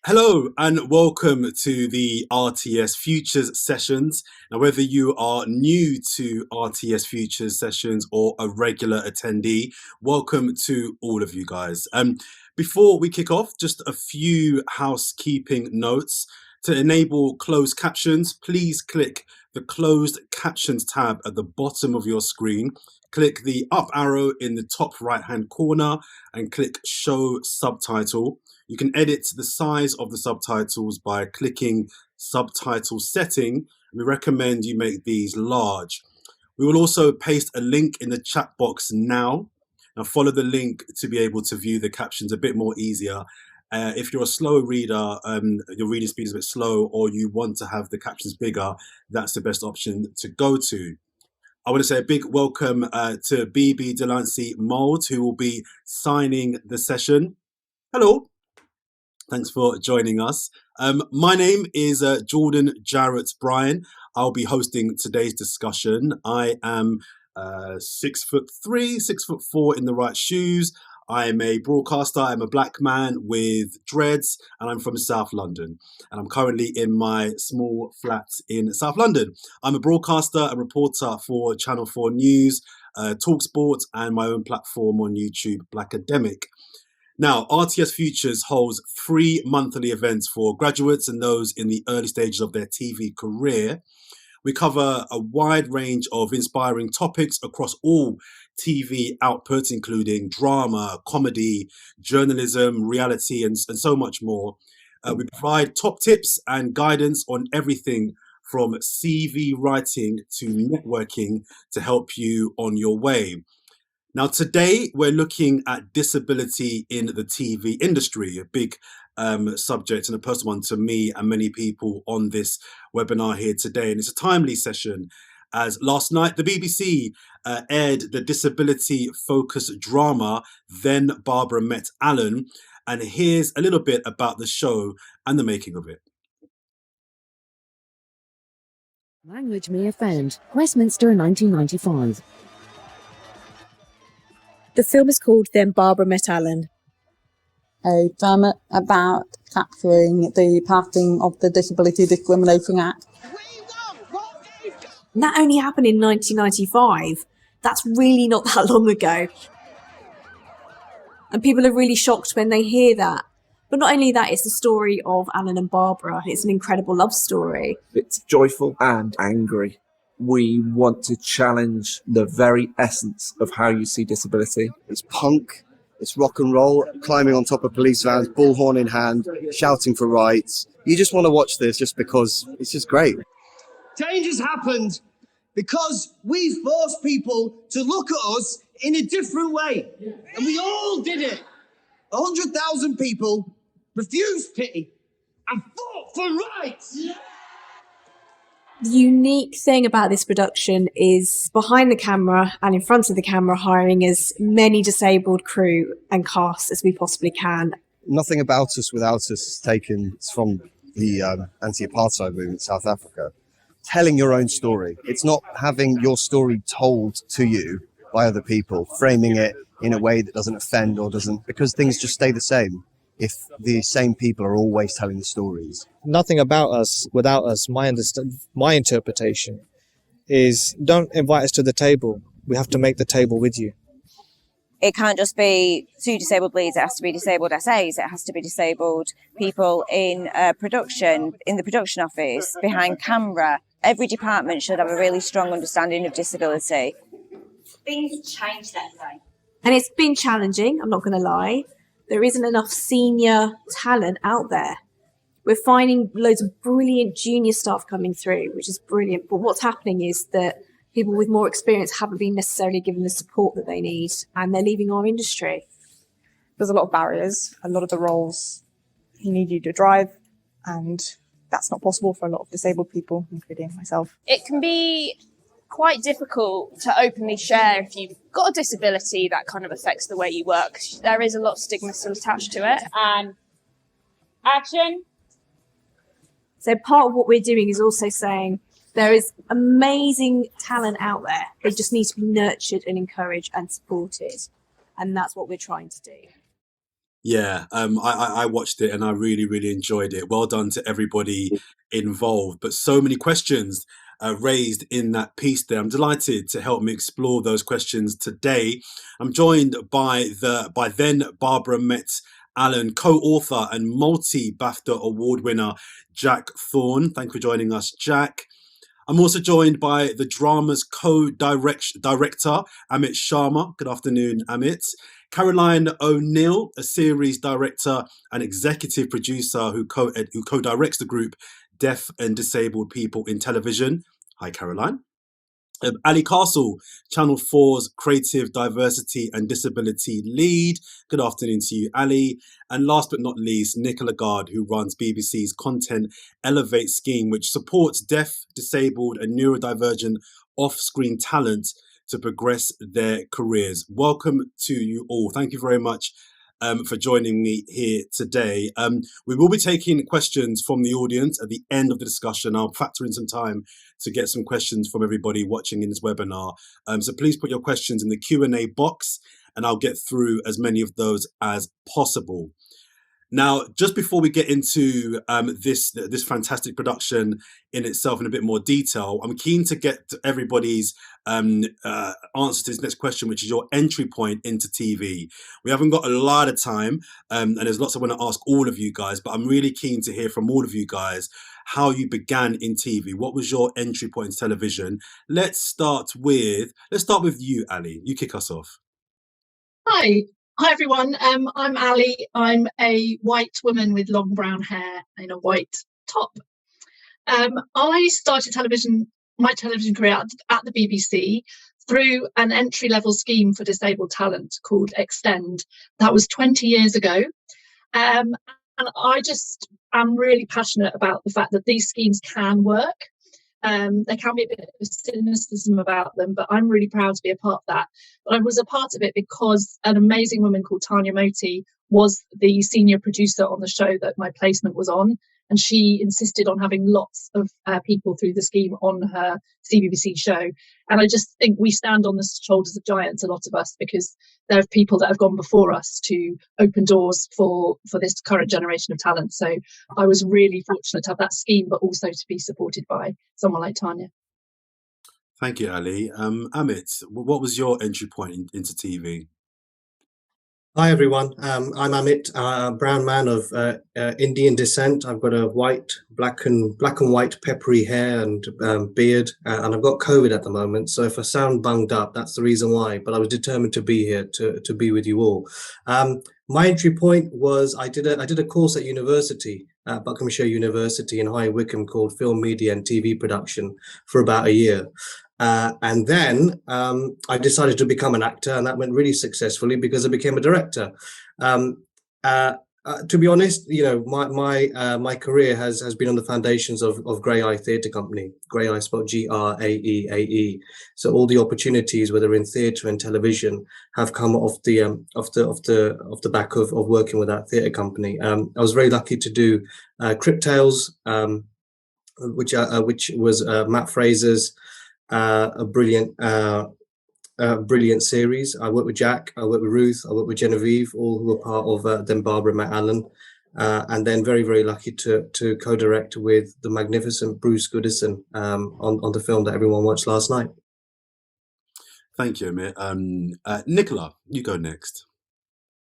Hello and welcome to the RTS Futures sessions. Now, whether you are new to RTS Futures sessions or a regular attendee, welcome to all of you guys. Before we kick off, just a few housekeeping notes. To enable closed captions, please click the closed captions tab at the bottom of your screen. Click the up arrow in the top right hand corner and click show subtitle. You can edit the size of the subtitles by clicking subtitle setting. We recommend you make these large. We will also paste a link in the chat box now. Now follow the link to be able to view the captions a bit more easier. If you're a slow reader, your reading speed is a bit slow, or you want to have the captions bigger, that's the best option to go to. I want to say a big welcome to BB Delancey Mould, who will be signing the session. Hello. Thanks for joining us. My name is Jordan Jarett-Bryan. I'll be hosting today's discussion. I am 6'3", 6'4" in the right shoes. I'm a broadcaster. I'm a black man with dreads, and I'm from South London. And I'm currently in my small flat in South London. I'm a broadcaster and reporter for Channel 4 News, TalkSport, and my own platform on YouTube, Blackademic. Now, RTS Futures holds free monthly events for graduates and those in the early stages of their TV career. We cover a wide range of inspiring topics across all TV outputs, including drama, comedy, journalism, reality, and so much more. We provide top tips and guidance on everything from CV writing to networking to help you on your way. Now, today we're looking at disability in the TV industry, a big subject and a personal one to me and many people on this webinar here today. And it's a timely session as last night the BBC aired the disability-focused drama Then Barbara Met Alan. And here's a little bit about the show and the making of it. Language may offend. Westminster, 1995. The film is called Then Barbara Met Alan. A drama about capturing the passing of the Disability Discrimination Act. And that only happened in 1995. That's really not that long ago. And people are really shocked when they hear that. But not only that, it's the story of Alan and Barbara. It's an incredible love story. It's joyful and angry. We want to challenge the very essence of how you see disability. It's punk, it's rock and roll, climbing on top of police vans, bullhorn in hand, shouting for rights. You just want to watch this just because it's just great. Change has happened because we forced people to look at us in a different way. And we all did it. 100,000 people refused pity and fought for rights. The unique thing about this production is behind the camera and in front of the camera hiring as many disabled crew and cast as we possibly can. Nothing about us without us is taken from the anti-apartheid movement in South Africa. Telling your own story. It's not having your story told to you by other people, framing it in a way that doesn't offend or doesn't, because things just stay the same if the same people are always telling the stories. Nothing about us without us. My interpretation is don't invite us to the table. We have to make the table with you. It can't just be two disabled leads. It has to be disabled SAs. It has to be disabled people in production, in the production office, behind camera. Every department should have a really strong understanding of disability. Things change that day. And it's been challenging, I'm not going to lie. There isn't enough senior talent out there. We're finding loads of brilliant junior staff coming through, which is brilliant. But what's happening is that people with more experience haven't been necessarily given the support that they need, and they're leaving our industry. There's a lot of barriers. A lot of the roles need you to drive, and that's not possible for a lot of disabled people, including myself. It can be quite difficult to openly share if you've got a disability that kind of affects the way you work. There is a lot of stigma still attached to it. And action. So part of what we're doing is also saying there is amazing talent out there. They just need to be nurtured and encouraged and supported. And that's what we're trying to do. Yeah, I watched it and I really, really enjoyed it. Well done to everybody involved. But so many questions raised in that piece there. I'm delighted to help me explore those questions today. I'm joined by then Barbara Metz Allen, co-author and multi-BAFTA award winner Jack Thorne. Thank you for joining us, Jack. I'm also joined by the drama's co-director, Amit Sharma. Good afternoon, Amit. Caroline O'Neill, a series director and executive producer who co-directs the group Deaf and Disabled People in Television. Hi, Caroline. Ali Castle, Channel 4's Creative Diversity and Disability Lead. Good afternoon to you, Ali. And last but not least, Nichola Garde, who runs BBC's Content Elevate scheme, which supports deaf, disabled and neurodivergent off-screen talent to progress their careers. Welcome to you all. Thank you very much for joining me here today. We will be taking questions from the audience at the end of the discussion. I'll factor in some time to get some questions from everybody watching in this webinar. So please put your questions in the Q&A box and I'll get through as many of those as possible. Now, just before we get into this fantastic production in itself in a bit more detail, I'm keen to get to everybody's answer to this next question, which is your entry point into TV. We haven't got a lot of time, and there's lots I want to ask all of you guys, but I'm really keen to hear from all of you guys how you began in TV. What was your entry point into television? Let's start with you, Ali. You kick us off. Hi everyone, I'm Ali. I'm a white woman with long brown hair in a white top. I started my television career at the BBC through an entry-level scheme for disabled talent called Extend. That was 20 years ago. And I'm really passionate about the fact that these schemes can work. There can be a bit of cynicism about them, but I'm really proud to be a part of that. But I was a part of it because an amazing woman called Tanya Moti was the senior producer on the show that my placement was on. And she insisted on having lots of people through the scheme on her CBBC show. And I just think we stand on the shoulders of giants, a lot of us, because there are people that have gone before us to open doors for this current generation of talent. So I was really fortunate to have that scheme, but also to be supported by someone like Tanya. Thank you, Ali. Amit, what was your entry point into TV? Hi everyone, I'm Amit, a brown man of Indian descent. I've got a black and white peppery hair and beard, and I've got COVID at the moment. So if I sound bunged up, that's the reason why. But I was determined to be here to be with you all. My entry point was I did a course at university, at Buckinghamshire University in High Wycombe, called Film, Media and TV Production for about a year. And then I decided to become an actor, and that went really successfully because I became a director. To be honest, you know, my career has been on the foundations of Grey Eye Theatre Company. Grey Eye spelled Graeae. So all the opportunities, whether in theatre and television, have come off the back of working with that theatre company. I was very lucky to do Crypt Tales, which was Matt Fraser's a brilliant series. I worked with Jack, I worked with Ruth, I worked with Genevieve, all who were part of then Barbara Met Allen, and then very, very lucky to co-direct with the magnificent Bruce Goodison on the film that everyone watched last night. Thank you, Amit. Nichola, you go next.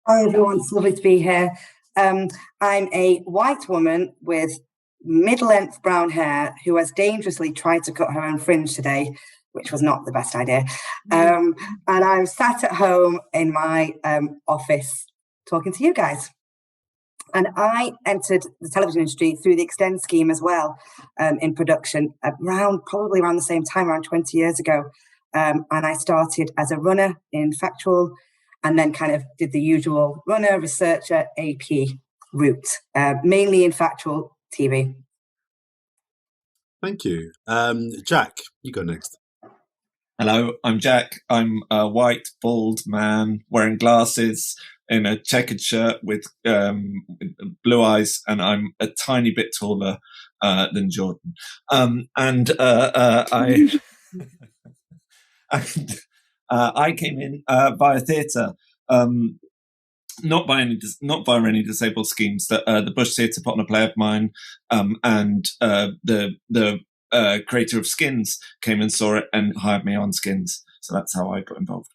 Hi everyone, it's lovely to be here. I'm a white woman with mid-length brown hair who has dangerously tried to cut her own fringe today, which was not the best idea. And I'm sat at home in my office talking to you guys. And I entered the television industry through the Extend scheme as well, in production, probably around the same time, around 20 years ago. And I started as a runner in factual, and then kind of did the usual runner, researcher, AP route, mainly in factual TV. Thank you. Jack, you go next. Hello, I'm Jack. I'm a white, bald man wearing glasses in a checkered shirt with blue eyes, and I'm a tiny bit taller than Jordan. I came in via theatre. not by any disabled schemes. That the Bush Theatre put on a play of mine, and the creator of Skins came and saw it and hired me on Skins. So that's how I got involved.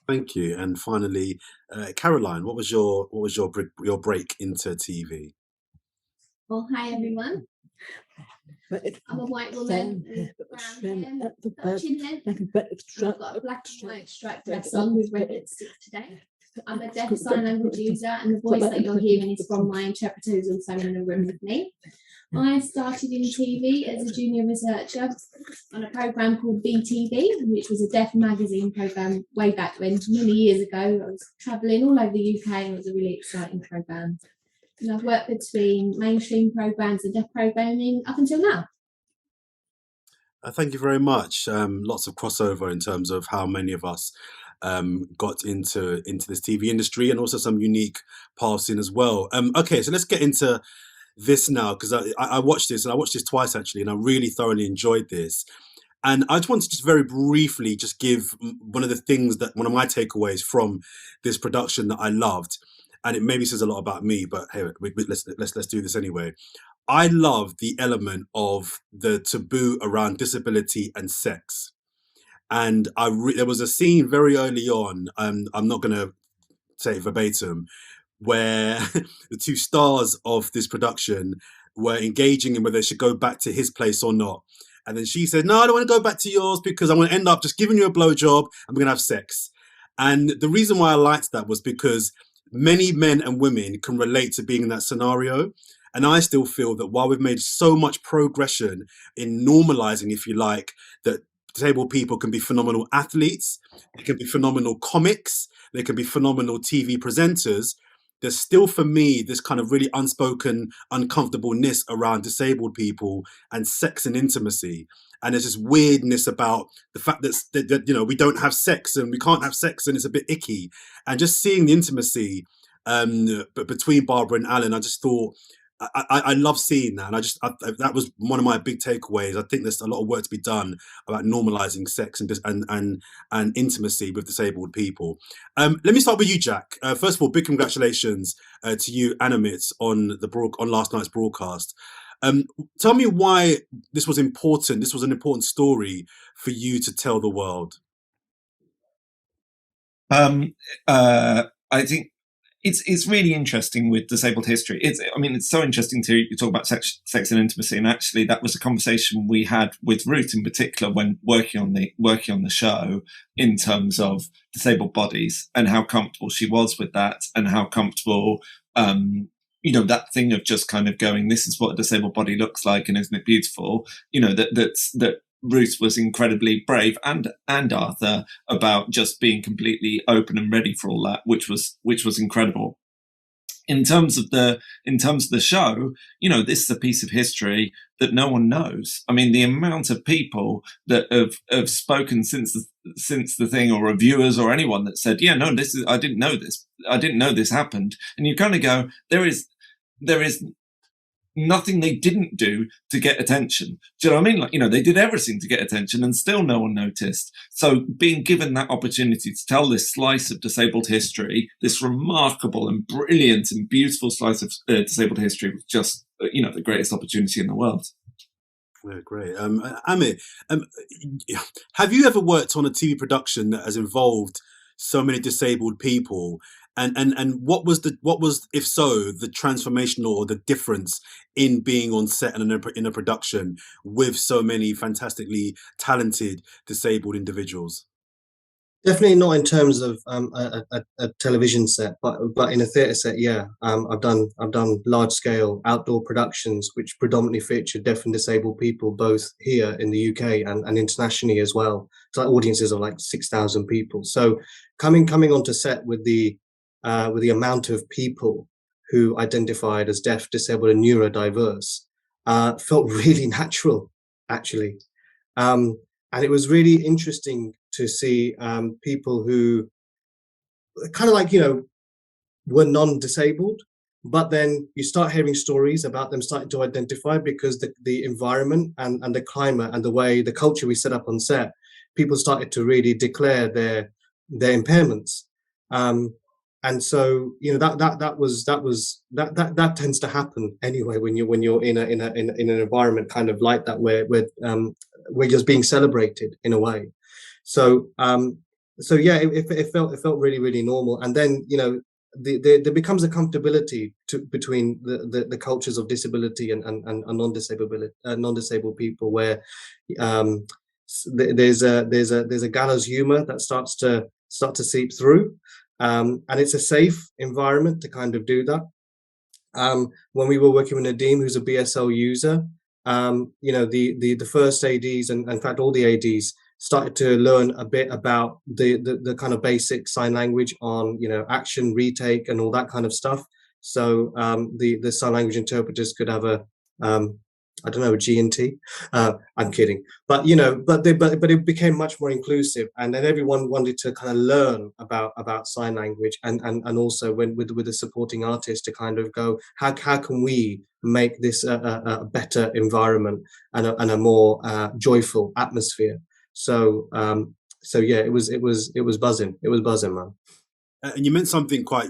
Thank you. And finally, Caroline, what was your break into TV? Well, hi everyone. I'm a white woman with brown hair, chin length. I've got a black and white striped dress on with red lipstick today. I'm a deaf sign language user, and the voice that you're hearing is from my interpreter who's also in the room with me. I started in TV as a junior researcher on a programme called BTV, which was a deaf magazine programme way back when, many years ago. I was travelling all over the UK and it was a really exciting programme. And I've worked between mainstream programmes and deaf programming up until now. Thank you very much. Lots of crossover in terms of how many of us got into this TV industry, and also some unique paths in as well. Okay, so let's get into this now, because I watched this, and I watched this twice actually, and I really thoroughly enjoyed this. And I just wanted to just very briefly just give one of my takeaways from this production that I loved. And it maybe says a lot about me, but hey, let's do this anyway. I love the element of the taboo around disability and sex. And there was a scene very early on, I'm not going to say it verbatim, where the two stars of this production were engaging in whether they should go back to his place or not. And then she said, no, I don't want to go back to yours because I'm going to end up just giving you a blowjob and we're going to have sex. And the reason why I liked that was because many men and women can relate to being in that scenario. And I still feel that while we've made so much progression in normalizing, if you like, that disabled people can be phenomenal athletes, they can be phenomenal comics, they can be phenomenal TV presenters, there's still, for me, this kind of really unspoken uncomfortableness around disabled people and sex and intimacy. And there's this weirdness about the fact that you know, we don't have sex and we can't have sex and it's a bit icky. And just seeing the intimacy but between Barbara and Alan, I just thought, I love seeing that. And that was one of my big takeaways. I think there's a lot of work to be done about normalizing sex and intimacy with disabled people. Let me start with you, Jack. First of all, big congratulations to you and Amit on last night's broadcast. Tell me why this was important. This was an important story for you to tell the world. I think it's really interesting with disabled history. It's so interesting to talk about sex and intimacy, and actually that was a conversation we had with Ruth in particular when working on the show, in terms of disabled bodies and how comfortable she was with that, and how comfortable that thing of just kind of going, this is what a disabled body looks like, and isn't it beautiful? That Ruth was incredibly brave, and Arthur, about just being completely open and ready for all that, which was incredible. In terms of the show, this is a piece of history that no one knows. I mean, the amount of people that have spoken since the thing, or reviewers or anyone that said, yeah, no, I didn't know this happened. And you kind of go, there is nothing they didn't do to get attention. Do you know what I mean? Like, they did everything to get attention and still no one noticed. So being given that opportunity to tell this slice of disabled history, this remarkable and brilliant and beautiful slice of disabled history, was just, the greatest opportunity in the world. Yeah, great. Amit, have you ever worked on a TV production that has involved so many disabled people? And what was, if so, the transformational or the difference in being on set and in a production with so many fantastically talented disabled individuals? Definitely not in terms of a television set, but in a theatre set, yeah. I've done large scale outdoor productions which predominantly feature deaf and disabled people, both here in the UK and internationally as well. So audiences of like 6,000 people. So coming onto set with the amount of people who identified as deaf, disabled, and neurodiverse felt really natural, actually. And it was really interesting to see people who kind of like, were non-disabled, but then you start hearing stories about them starting to identify, because the environment and the climate and the way, the culture we set up on set, people started to really declare their impairments. And so, that tends to happen anyway when you're in an environment kind of like that, where we're just being celebrated in a way. So yeah, it felt really, really normal. And then, there becomes a comfortability between the cultures of disability and non-disabled people, where there's a gallows humor that starts to seep through, and it's a safe environment to kind of do that. When we were working with Nadeem, who's a BSL user, the first ADs, and in fact all the ADs, started to learn a bit about the kind of basic sign language on, action, retake, and all that kind of stuff. So the sign language interpreters could have a I don't know, G&T. I'm kidding, but it became much more inclusive, and then everyone wanted to kind of learn about sign language, and also with the supporting artist to kind of go, how can we make this a better environment and a more joyful atmosphere. So yeah, it was buzzing. It was buzzing, man. And you mentioned something quite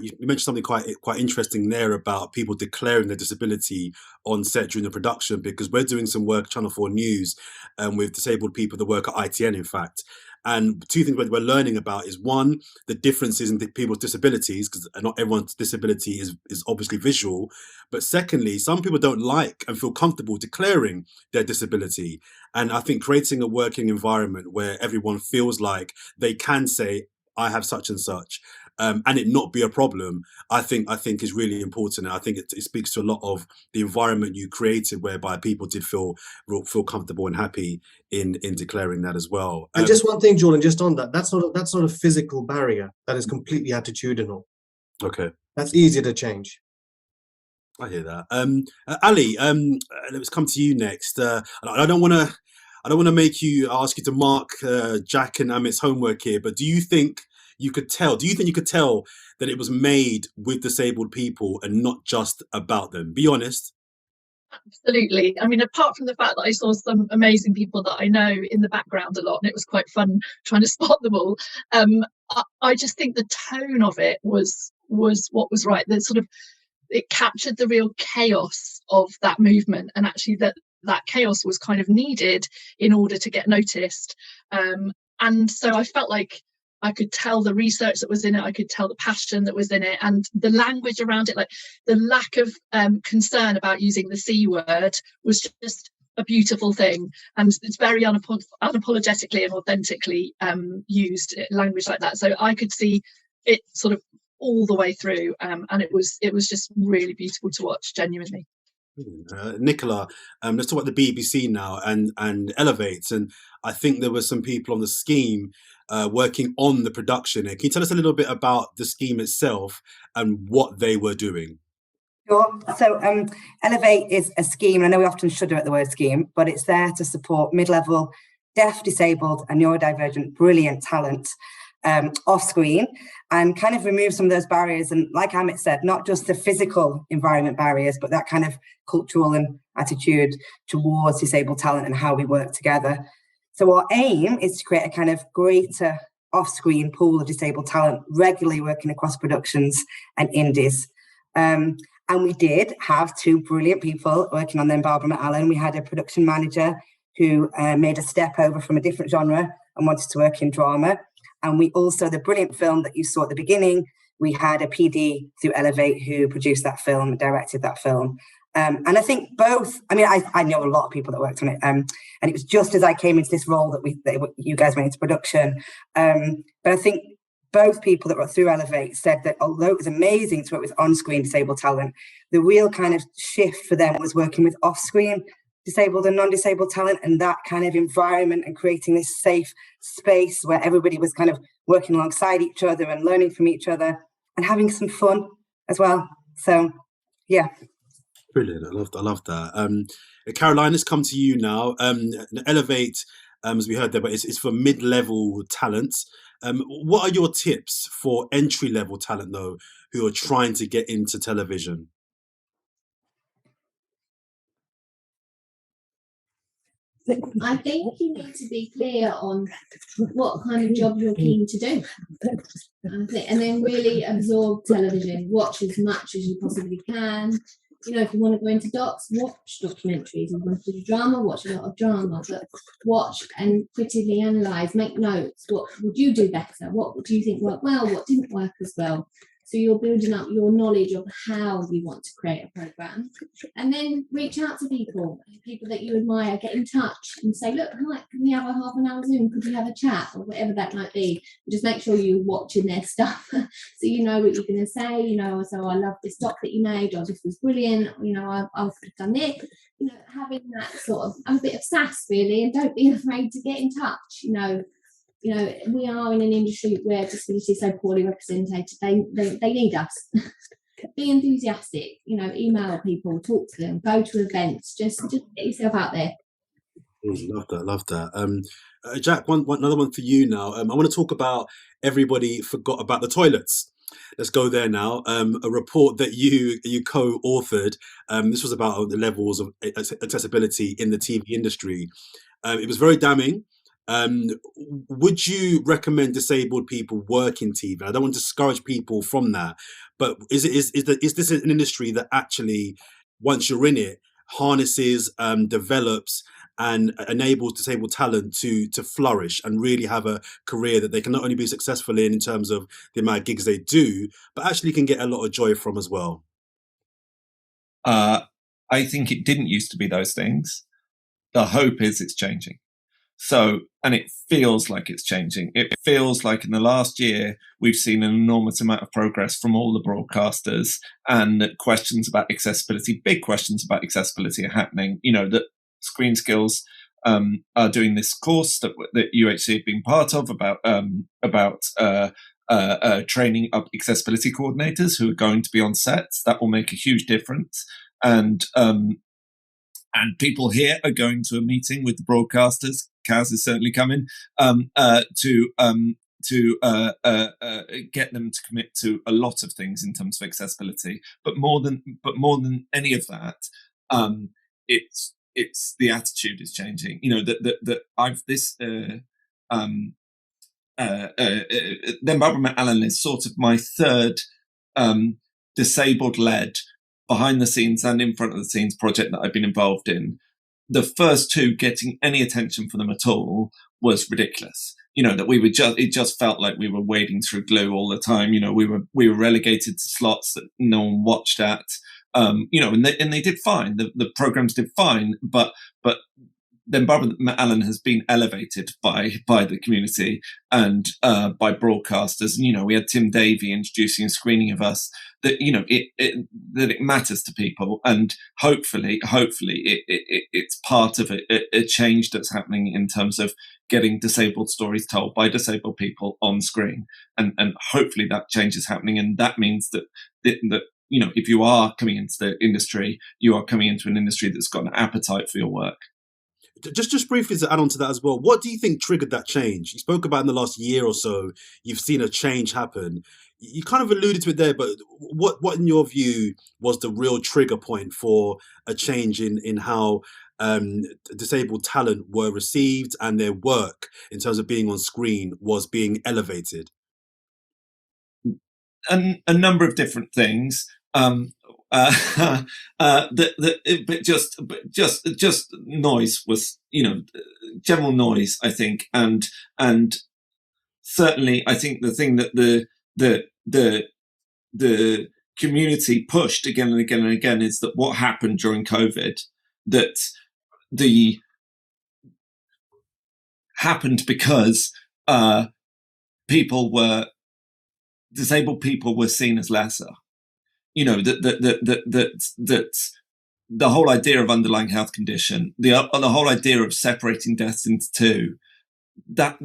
interesting there about people declaring their disability on set during the production, because we're doing some work at Channel 4 News with disabled people that work at ITN, in fact. And two things we're learning about is, one, the differences in people's disabilities, because not everyone's disability is obviously visual. But secondly, some people don't like and feel comfortable declaring their disability. And I think creating a working environment where everyone feels like they can say, I have such and such, and it not be a problem, I think is really important. And I think it speaks to a lot of the environment you created, whereby people did feel comfortable and happy in declaring that as well. And just one thing, Jordan, just on that's not a physical barrier. That is completely attitudinal. Okay, that's easier to change. I hear that. Ali, let's come to you next. I don't want to make you ask you to mark Jack and Amit's homework here, but do you think you could tell that it was made with disabled people and not just about them? Be honest. Absolutely. I mean, apart from the fact that I saw some amazing people that I know in the background a lot, and it was quite fun trying to spot them all, I just think the tone of it was what was right. It captured the real chaos of that movement, and actually that chaos was kind of needed in order to get noticed. And so I felt like I could tell the research that was in it, I could tell the passion that was in it, and the language around it, like the lack of concern about using the C word was just a beautiful thing. And it's very unapologetically and authentically used language like that. So I could see it sort of all the way through, and it was just really beautiful to watch, genuinely. Nichola, let's talk about the BBC now and Elevate. And I think there were some people on the scheme working on the production. Can you tell us a little bit about the scheme itself and what they were doing? Sure. So Elevate is a scheme, and I know we often shudder at the word scheme, but it's there to support mid-level deaf, disabled and neurodivergent brilliant talent off screen, and kind of remove some of those barriers. And like Amit said, not just the physical environment barriers, but that kind of cultural and attitude towards disabled talent and how we work together. So our aim is to create a kind of greater off-screen pool of disabled talent regularly working across productions and indies. And we did have two brilliant people working on them, Barbara McAllen. We had a production manager who made a step over from a different genre and wanted to work in drama. And we also, the brilliant film that you saw at the beginning, we had a PD through Elevate who produced that film, directed that film. And I think both, I mean, I know a lot of people that worked on it. And it was just as I came into this role that you guys went into production. But I think both people that were through Elevate said that although it was amazing to work with on-screen disabled talent, the real kind of shift for them was working with off-screen disabled and non-disabled talent, and that kind of environment and creating this safe space where everybody was kind of working alongside each other and learning from each other and having some fun as well. So, yeah. Brilliant. I love that. Caroline, let's come to you now. Elevate, as we heard there, but it's for mid-level talents. What are your tips for entry-level talent, though, who are trying to get into television? I think you need to be clear on what kind of job you're keen to do. And then really absorb television, watch as much as you possibly can. You know, if you want to go into docs, watch documentaries. If you want to do drama, watch a lot of drama, but watch and critically analyse, make notes. What would you do better? What do you think worked well? What didn't work as well? So you're building up your knowledge of how you want to create a programme, and then reach out to people that you admire, get in touch and say, look, hi, can we have a half an hour Zoom? Could we have a chat or whatever that might be? Just make sure you're watching their stuff so you know what you're going to say. You know, so I love this doc that you made, or this was brilliant. You know, I would have done this. You know, having that sort of a bit of sass really, and don't be afraid to get in touch. You know, we are in an industry where disability is so poorly represented. They need us. Be enthusiastic. You know, email people, talk to them, go to events. Just get yourself out there. Love that. Jack, another one for you now. I want to talk about Everybody Forgot About the Toilets. Let's go there now. A report that you co-authored. This was about the levels of accessibility in the TV industry. It was very damning. Would you recommend disabled people work in TV? I don't want to discourage people from that, but is this an industry that actually, once you're in it, harnesses, develops, and enables disabled talent to flourish and really have a career that they can not only be successful in terms of the amount of gigs they do, but actually can get a lot of joy from as well? I think it didn't used to be those things. The hope is it's changing. So, and it feels like it's changing. It feels like in the last year, we've seen an enormous amount of progress from all the broadcasters, and questions about accessibility, big questions about accessibility are happening. You know, that Screen Skills are doing this course that UHC have been part of about training up accessibility coordinators who are going to be on sets. That will make a huge difference. And people here are going to a meeting with the broadcasters. Kaz is certainly coming to get them to commit to a lot of things in terms of accessibility. But more than any of that, it's the attitude is changing. You know, that I've this. Then Barbara McAllen is sort of my third disabled-led behind the scenes and in front of the scenes project that I've been involved in. The first two, getting any attention for them at all was ridiculous. You know, that it just felt like we were wading through glue all the time. You know, we were relegated to slots that no one watched at. You know, and they did fine. The programs did fine, but then Barbara McAllen has been elevated by the community and by broadcasters. And, you know, we had Tim Davey introducing a screening of us, that, you know, that it matters to people, and hopefully it's part of a change that's happening in terms of getting disabled stories told by disabled people on screen, and hopefully that change is happening, and that means that you know, if you are coming into the industry, you are coming into an industry that's got an appetite for your work. Just briefly to add on to that as well, what do you think triggered that change? You spoke about in the last year or so, you've seen a change happen. You kind of alluded to it there, but what in your view was the real trigger point for a change in how disabled talent were received and their work in terms of being on screen was being elevated? A number of different things. But just noise was, you know, general noise, I think, and certainly I think the thing that the community pushed again and again and again is that what happened during COVID, that happened because disabled people were seen as lesser. You know, that the whole idea of underlying health condition, the whole idea of separating deaths into two, that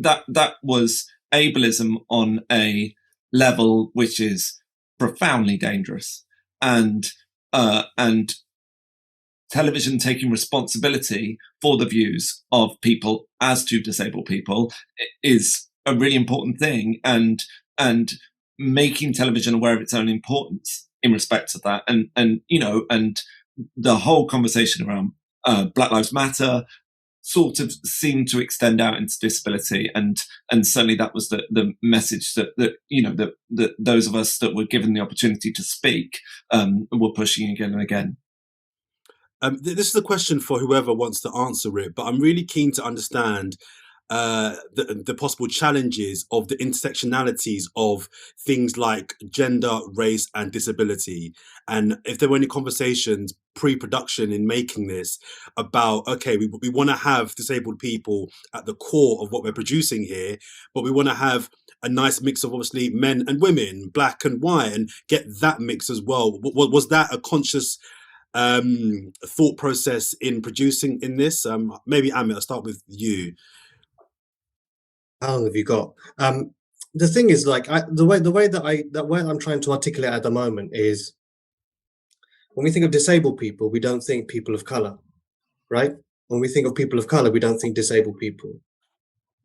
was ableism on a level which is profoundly dangerous, and television taking responsibility for the views of people as to disabled people is a really important thing, and making television aware of its own importance in respect to that, and you know, and the whole conversation around Black Lives Matter, sort of seemed to extend out into disability, and certainly that was the message that those of us that were given the opportunity to speak were pushing again and again. This is a question for whoever wants to answer it, but I'm really keen to understand the possible challenges of the intersectionalities of things like gender, race, and disability. And if there were any conversations pre-production in making this about, okay, we want to have disabled people at the core of what we're producing here, but we want to have a nice mix of obviously men and women, black and white, and get that mix as well. Was that a conscious thought process in producing in this? Maybe Amit, I'll start with you. How long have you got? The thing is, like, the way that I'm trying to articulate at the moment is, when we think of disabled people, we don't think people of color, right? When we think of people of color, we don't think disabled people.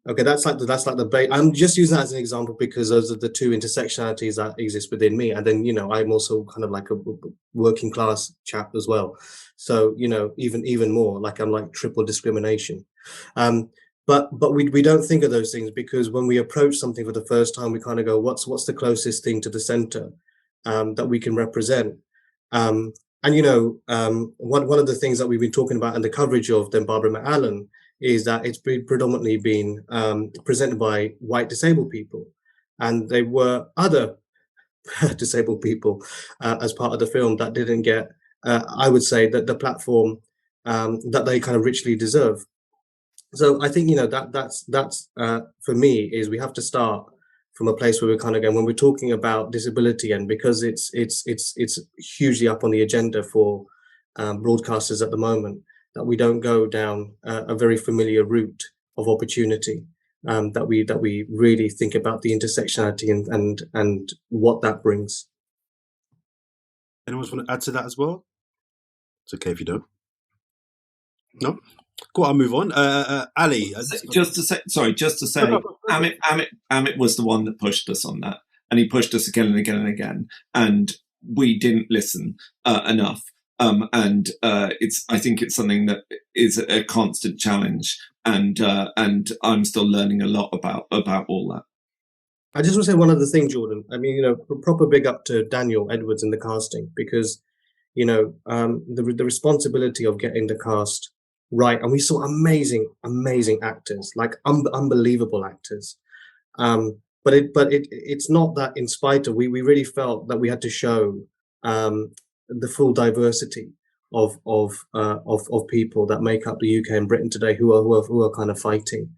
Okay, that's like the base. I'm just using that as an example because those are the two intersectionalities that exist within me. And then, I'm also kind of like a working class chap as well. So, even more, like I'm like triple discrimination. But we don't think of those things, because when we approach something for the first time, we kind of go, what's the closest thing to the center that we can represent? One of the things that we've been talking about in the coverage of then Barbara McAllen is that it's predominantly been presented by white disabled people, and there were other disabled people as part of the film that didn't get, I would say, that the platform that they kind of richly deserve. So I think that's for me is we have to start from a place where we're kind of going, when we're talking about disability, and because it's hugely up on the agenda for broadcasters at the moment, that we don't go down a very familiar route of opportunity, that we really think about the intersectionality and what that brings. Anyone want to add to that as well? It's okay if you don't. No? Cool, I'll move on. Ali. Just to say, Amit was the one that pushed us on that, and he pushed us again and again and again, and we didn't listen enough. I think it's something that is a constant challenge, and I'm still learning a lot about all that. I just want to say one other thing, Jordan. I mean, proper big up to Daniel Edwards in the casting, because the responsibility of getting the cast right, and we saw amazing actors, like unbelievable actors. But it's not that, in spite of, we really felt that we had to show the full diversity of people that make up the UK and Britain today who are kind of fighting.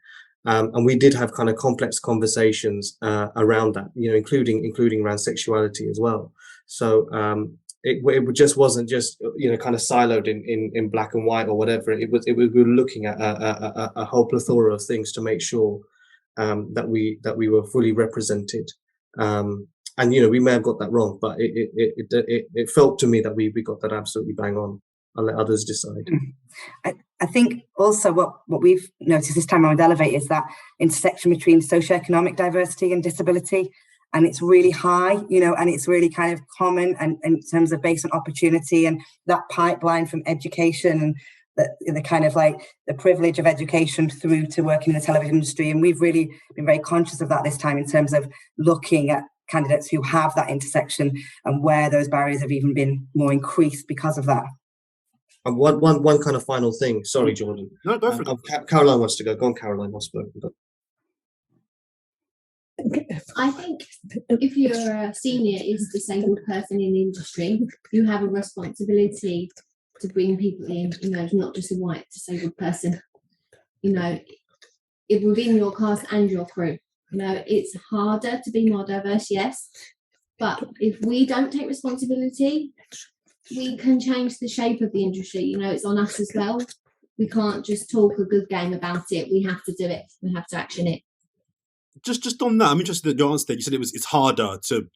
And we did have kind of complex conversations around that, including around sexuality as well. So it just wasn't just kind of siloed in black and white or whatever. We were looking at a whole plethora of things to make sure that we were fully represented. And we may have got that wrong, but it felt to me that we got that absolutely bang on. I'll let others decide. I think also what we've noticed this time around with Elevate is that intersection between socio-economic diversity and disability, and it's really high, and it's really kind of common, and in terms of based on opportunity and that pipeline from education and the kind of like the privilege of education through to working in the television industry. And we've really been very conscious of that this time in terms of looking at candidates who have that intersection and where those barriers have even been more increased because of that. And one kind of final thing. Sorry, Jordan. No, go for it. Caroline wants to go. Go on, Caroline. I think if you're a senior is a disabled person in the industry, you have a responsibility to bring people in, not just a white disabled person, if within your cast and your crew. It's harder to be more diverse, yes, but if we don't take responsibility, we can change the shape of the industry. It's on us as well. We can't just talk a good game about it. We have to do it. We have to action it. Just on that, I'm interested in your answer. You said it's harder to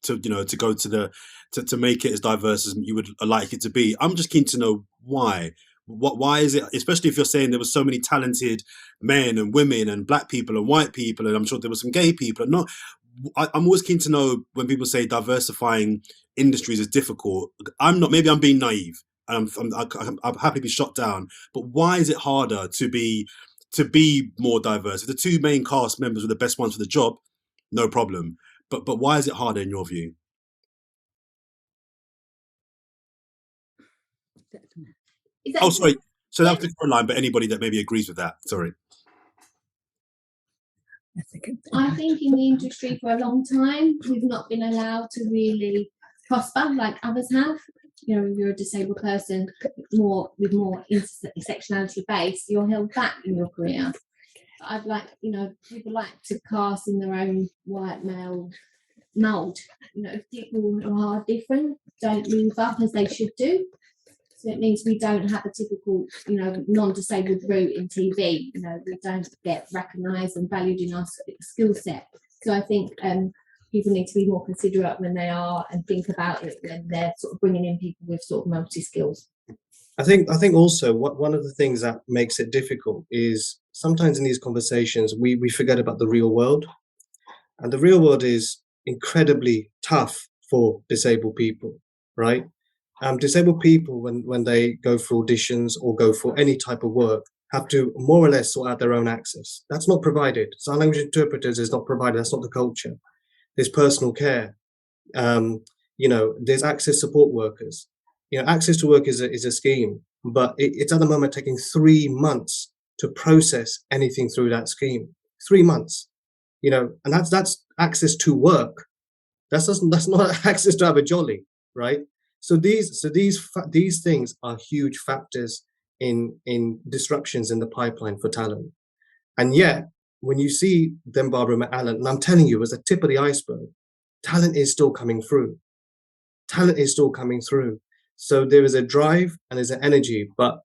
go to make it as diverse as you would like it to be. I'm just keen to know why. Why is it, especially if you're saying there were so many talented men and women and black people and white people, and I'm sure there were some gay people. I'm always keen to know when people say diversifying industries is difficult. Maybe I'm being naive, and I'm happy to be shot down. But why is it harder to be to be more diverse. If the two main cast members were the best ones for the job, no problem. But why is it harder in your view? Oh, sorry. So that was the line, but anybody that maybe agrees with that. Sorry. I think in the industry for a long time, we've not been allowed to really prosper like others have. You know, if you're a disabled person with more intersectionality base, you're held back in your career. I'd like, you know, people like to cast in their own white male mould. You know, if people who are different don't move up as they should do. So it means we don't have a typical, you know, non-disabled route in TV. You know, we don't get recognised and valued in our skill set. So I think people need to be more considerate when they are and think about it when they're sort of bringing in people with sort of multi-skills. I think also one of the things that makes it difficult is sometimes in these conversations we forget about the real world, and the real world is incredibly tough for disabled people, right? Disabled people, when they go for auditions or go for any type of work, have to more or less sort out their own access. That's not provided. Sign language interpreters is not provided. That's not the culture. There's personal care. You know, there's access support workers. You know, access to work is a scheme, but it's at the moment taking 3 months to process anything through that scheme. 3 months. You know, and that's access to work. That's not access to have a jolly, right? So these things are huge factors in disruptions in the pipeline for talent. And yet, when you see them, Barbara McAllen, and I'm telling you, as a tip of the iceberg, talent is still coming through. Talent is still coming through. So there is a drive and there's an energy, but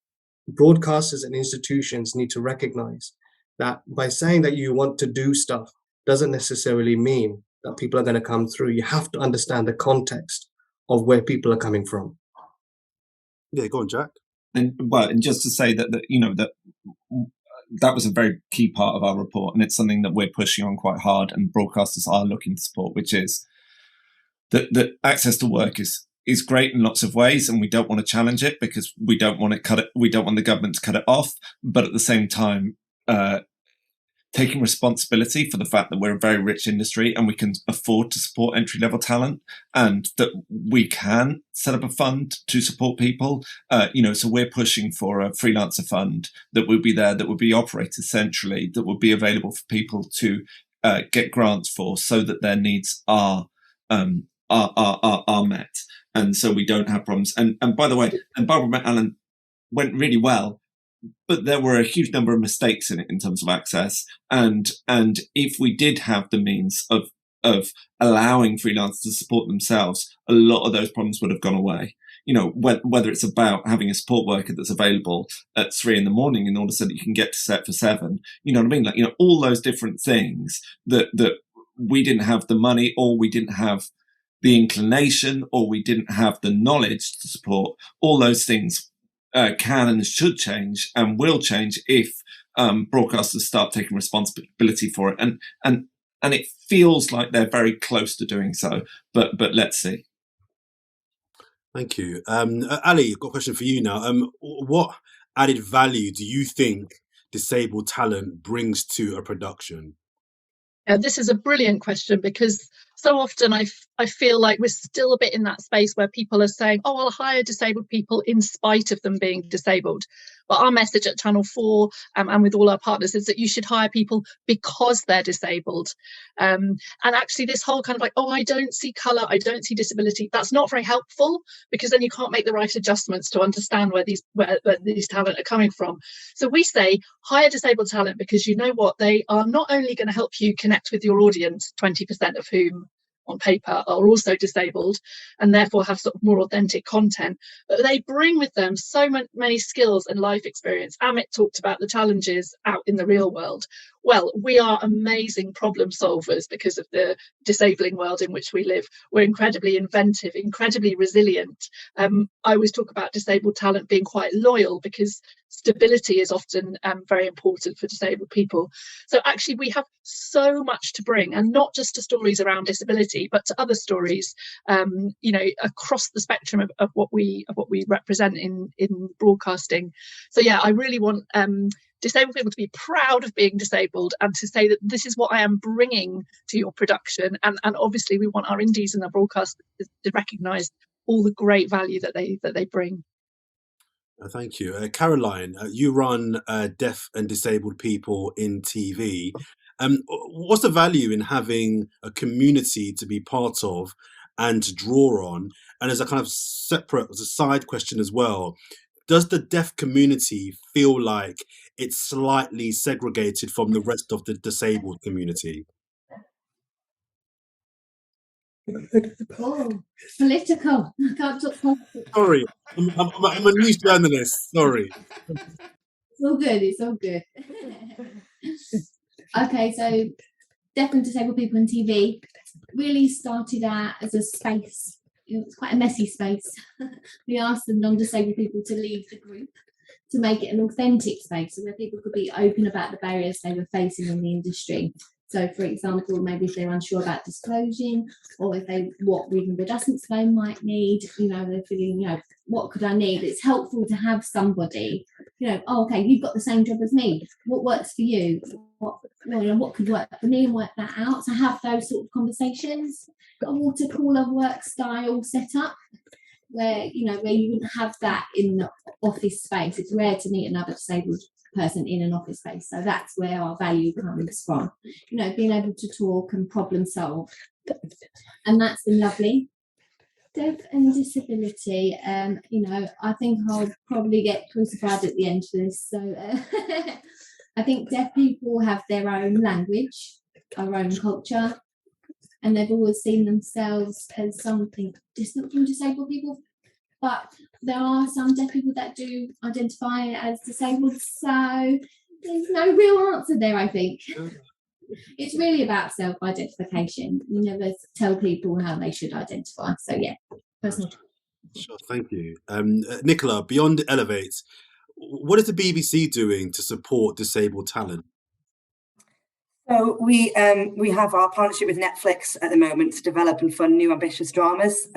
broadcasters and institutions need to recognize that by saying that you want to do stuff doesn't necessarily mean that people are going to come through. You have to understand the context of where people are coming from. Yeah, go on, Jack. And just to say that you know that was a very key part of our report, and it's something that we're pushing on quite hard, and broadcasters are looking to support, which is that access to work is great in lots of ways, and we don't want to challenge it because we don't want to cut it. We don't want the government to cut it off, but at the same time, taking responsibility for the fact that we're a very rich industry and we can afford to support entry-level talent, and that we can set up a fund to support people. You know, so we're pushing for a freelancer fund that would be there, that would be operated centrally, that would be available for people to get grants for, so that their needs are met, and so we don't have problems. And by the way, and Barbara McAllen went really well, but there were a huge number of mistakes in it in terms of access. And if we did have the means of allowing freelancers to support themselves, a lot of those problems would have gone away. You know, whether it's about having a support worker that's available at 3 a.m. in order so that you can get to set for 7. You know what I mean? Like, you know, all those different things that we didn't have the money, or we didn't have the inclination, or we didn't have the knowledge to support. All those things can and should change, and will change if broadcasters start taking responsibility for it. And it feels like they're very close to doing so, but let's see. Thank you. Ali, I've got a question for you now. What added value do you think disabled talent brings to a production? This is a brilliant question, because so often I feel like we're still a bit in that space where people are saying, oh, I'll hire disabled people in spite of them being disabled. But our message at Channel 4 and with all our partners is that you should hire people because they're disabled. And actually this whole kind of like, oh, I don't see colour, I don't see disability, that's not very helpful, because then you can't make the right adjustments to understand where these talent are coming from. So we say hire disabled talent because you know what, they are not only going to help you connect with your audience, 20% of whom on paper are also disabled and therefore have sort of more authentic content, but they bring with them so many skills and life experience. Amit talked about the challenges out in the real world. Well, we are amazing problem solvers because of the disabling world in which we live. We're incredibly inventive, incredibly resilient. I always talk about disabled talent being quite loyal, because stability is often very important for disabled people. So actually we have so much to bring, and not just to stories around disability, but to other stories, you know, across the spectrum of what we represent in broadcasting. So yeah, I really want disabled people to be proud of being disabled and to say that this is what I am bringing to your production. And obviously we want our indies and our broadcast to recognise all the great value that they bring. Thank you. Caroline, you run Deaf and Disabled People in TV. What's the value in having a community to be part of and to draw on? And as a kind of separate, as a side question as well, does the deaf community feel like it's slightly segregated from the rest of the disabled community? Oh, political. I can't talk politics. Sorry, I'm a news journalist. Sorry. It's all good. It's all good. Okay, so Deaf and Disabled People in TV really started out as a space. It was quite a messy space. We asked the non-disabled people to leave the group to make it an authentic space where people could be open about the barriers they were facing in the industry. So, for example, maybe if they're unsure about disclosing, or if what reading adjustments they might need, they're feeling, what could I need? It's helpful to have somebody, oh, okay, you've got the same job as me. What works for you? What could work for me, and work that out. So have those sort of conversations. A water cooler work style setup where you wouldn't have that in the office space. It's rare to meet another disabled person in an office space, so that's where our value comes from, being able to talk and problem solve, and that's been lovely. Deaf and disability, I think I'll probably get crucified at the end of this, so I think deaf people have their own language, our own culture, and they've always seen themselves as something distant from disabled people. But there are some deaf people that do identify as disabled, so there's no real answer there, I think. It's really about self-identification. You never tell people how they should identify. So, yeah, personal. Sure, thank you. Nichola, beyond Elevate, what is the BBC doing to support disabled talent? So we have our partnership with Netflix at the moment to develop and fund new ambitious dramas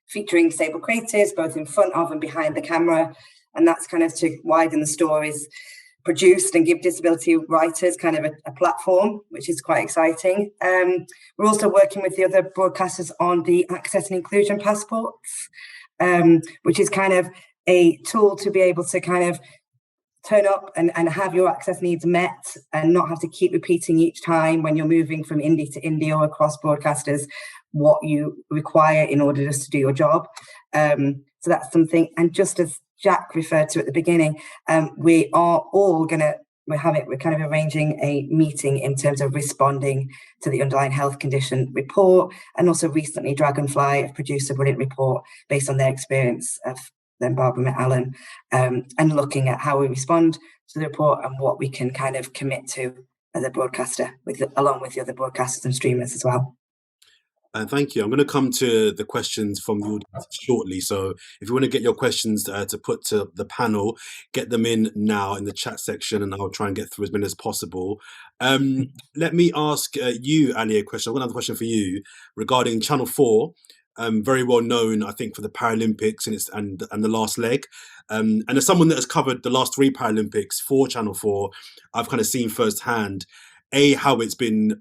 featuring disabled creators, both in front of and behind the camera. And that's kind of to widen the stories produced and give disability writers kind of a platform, which is quite exciting. We're also working with the other broadcasters on the Access and Inclusion Passports, which is kind of a tool to be able to kind of turn up and have your access needs met and not have to keep repeating each time when you're moving from indie to indie or across broadcasters what you require in order just to do your job. So that's something. And just as Jack referred to at the beginning, we're kind of arranging a meeting in terms of responding to the underlying health condition report, and also recently Dragonfly have produced a brilliant report based on their experience of then Barbara met Alan, and looking at how we respond to the report and what we can kind of commit to as a broadcaster, along with the other broadcasters and streamers as well. Thank you. I'm going to come to the questions from the audience shortly. So if you want to get your questions to put to the panel, get them in now in the chat section, and I'll try and get through as many as possible. Let me ask you, Ali, a question. I've got another question for you regarding Channel 4. Very well known, I think, for the Paralympics and the last leg. And as someone that has covered the last 3 Paralympics for Channel 4, I've kind of seen firsthand how it's been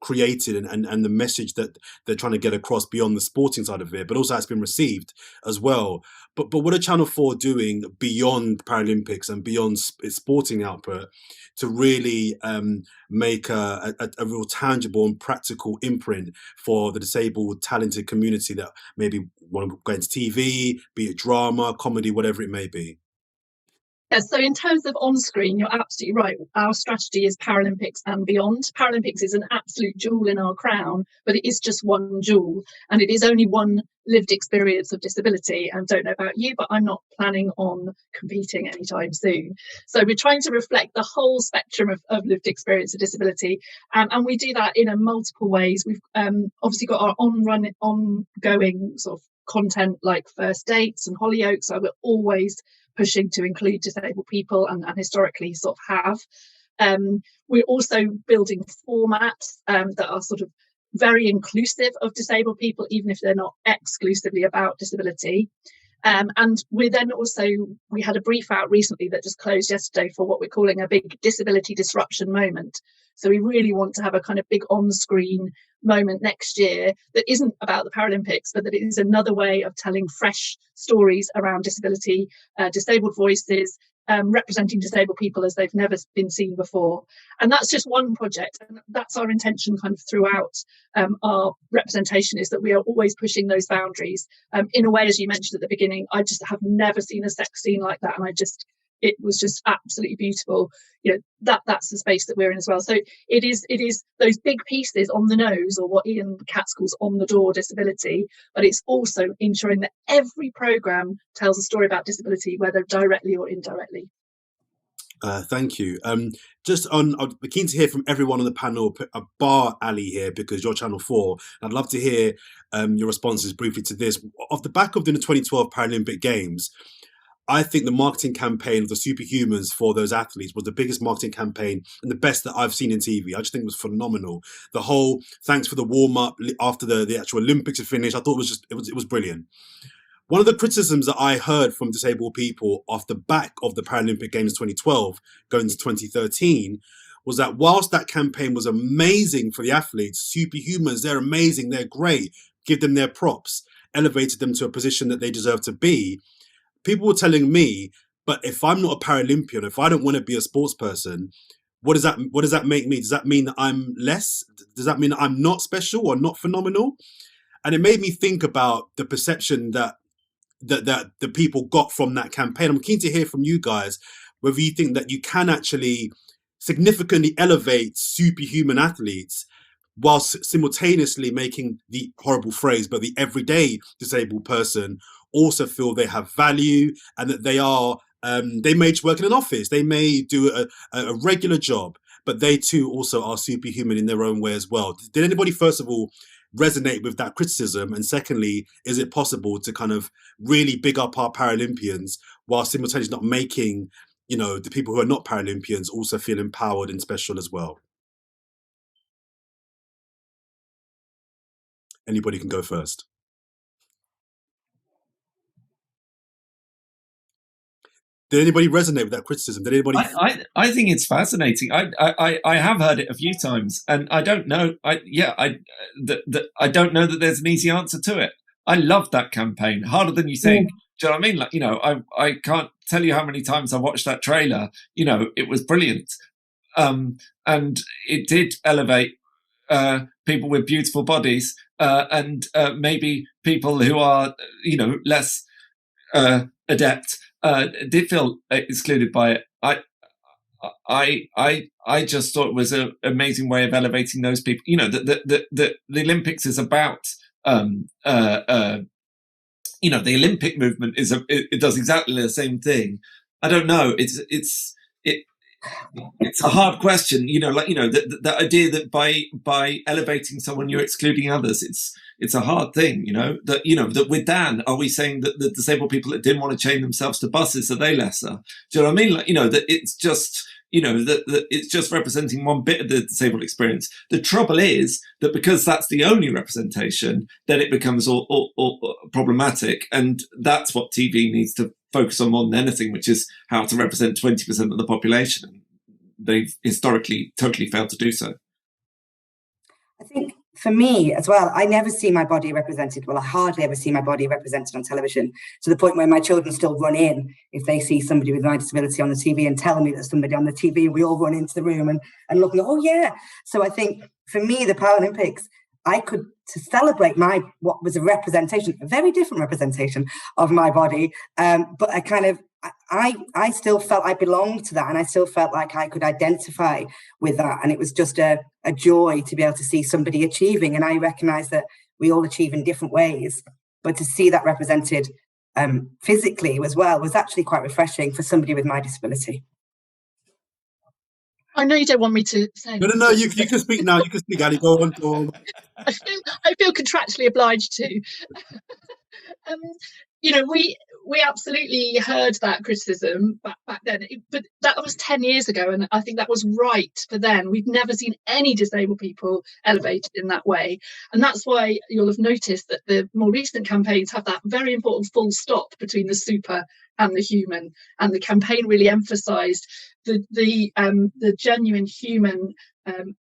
created and the message that they're trying to get across beyond the sporting side of it, but also how it's been received as well. But what are Channel 4 doing beyond Paralympics and beyond its sporting output to really make a real tangible and practical imprint for the disabled, talented community that maybe want to go into TV, be it drama, comedy, whatever it may be? Yeah, so in terms of on-screen, you're absolutely right. Our strategy is Paralympics and beyond. Paralympics is an absolute jewel in our crown, but it is just one jewel, and it is only one lived experience of disability. And don't know about you, but I'm not planning on competing anytime soon. So we're trying to reflect the whole spectrum of lived experience of disability, and we do that in multiple ways. We've obviously got our ongoing sort of content like First Dates and Hollyoaks, so we're always pushing to include disabled people and historically sort of have. We're also building formats that are sort of very inclusive of disabled people, even if they're not exclusively about disability. And we had a brief out recently that just closed yesterday for what we're calling a big disability disruption moment. So we really want to have a kind of big on-screen moment next year that isn't about the Paralympics, but that it is another way of telling fresh stories around disability, disabled voices, representing disabled people as they've never been seen before. And that's just one project. And that's our intention kind of throughout our representation, is that we are always pushing those boundaries. In a way, as you mentioned at the beginning, I just have never seen a sex scene like that. And it was just absolutely beautiful. That's the space that we're in as well. So it is those big pieces on the nose, or what Ian Katz calls on the door disability, but it's also ensuring that every programme tells a story about disability, whether directly or indirectly. Thank you. I'm keen to hear from everyone on the panel, bar Ali here, because you're Channel 4. I'd love to hear your responses briefly to this. Off the back of the 2012 Paralympic Games, I think the marketing campaign of the superhumans for those athletes was the biggest marketing campaign and the best that I've seen in TV. I just think it was phenomenal. The whole thanks for the warm-up after the actual Olympics had finished, I thought it was brilliant. One of the criticisms that I heard from disabled people off the back of the Paralympic Games 2012 going to 2013 was that whilst that campaign was amazing for the athletes, superhumans, they're amazing, they're great, give them their props, elevated them to a position that they deserve to be, people were telling me, but if I'm not a Paralympian, if I don't want to be a sports person, what does that make me? Does that mean that I'm less? Does that mean that I'm not special or not phenomenal? And it made me think about the perception that the people got from that campaign. I'm keen to hear from you guys whether you think that you can actually significantly elevate superhuman athletes whilst simultaneously making the horrible phrase, but the everyday disabled person also feel they have value and that they may work in an office, they may do a regular job, but they too also are superhuman in their own way as well. Did anybody, first of all, resonate with that criticism? And secondly, is it possible to kind of really big up our Paralympians while simultaneously not making, the people who are not Paralympians also feel empowered and special as well? Anybody can go first. Did anybody resonate with that criticism? Did anybody? I think it's fascinating. I have heard it a few times, and I don't know. I don't know that there's an easy answer to it. I loved that campaign, harder than you think. Do you know what I mean? I can't tell you how many times I watched that trailer. It was brilliant, and it did elevate people with beautiful bodies, and maybe people who are less adept. Did feel excluded by it. I just thought it was an amazing way of elevating those people. The Olympics is about the Olympic movement it does exactly the same thing. I don't know. It's a hard question. The idea that by elevating someone you're excluding others. It's a hard thing, that with Dan, are we saying that the disabled people that didn't want to chain themselves to buses, are they lesser? Do you know what I mean? That it's just, that it's just representing one bit of the disabled experience. The trouble is that because that's the only representation, then it becomes all problematic. And that's what TV needs to focus on more than anything, which is how to represent 20% of the population. They've historically totally failed to do so. I think for me as well, I never see my body represented. Well, I hardly ever see my body represented on television, to the point where my children still run in if they see somebody with my disability on the TV and tell me there's somebody on the TV. We all run into the room and look and go, oh yeah. So I think for me, the Paralympics, to celebrate what was a representation, a very different representation of my body. But I still felt I belonged to that, and I still felt like I could identify with that. And it was just a joy to be able to see somebody achieving. And I recognize that we all achieve in different ways, but to see that represented physically as well was actually quite refreshing for somebody with my disability. I know you don't want me to say. No. You can speak now. You can speak, Ali. Go on. I feel contractually obliged to. we absolutely heard that criticism back then, but that was 10 years ago, and I think that was right for then. We've never seen any disabled people elevated in that way, and that's why you'll have noticed that the more recent campaigns have that very important full stop between the super and the human, and the campaign really emphasised the genuine human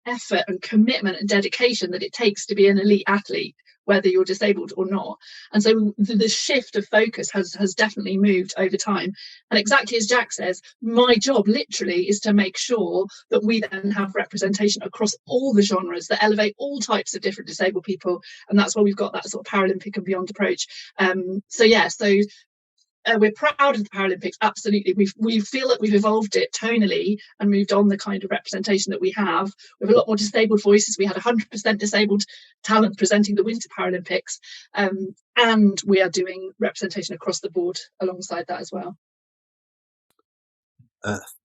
effort and commitment and dedication that it takes to be an elite athlete, whether you're disabled or not. And so the shift of focus has definitely moved over time. And exactly as Jack says, my job literally is to make sure that we then have representation across all the genres that elevate all types of different disabled people. And that's why we've got that sort of Paralympic and beyond approach. We're proud of the Paralympics, absolutely. We feel that we've evolved it tonally and moved on the kind of representation that we have. We have a lot more disabled voices. We had 100% disabled talent presenting the Winter Paralympics, and we are doing representation across the board alongside that as well.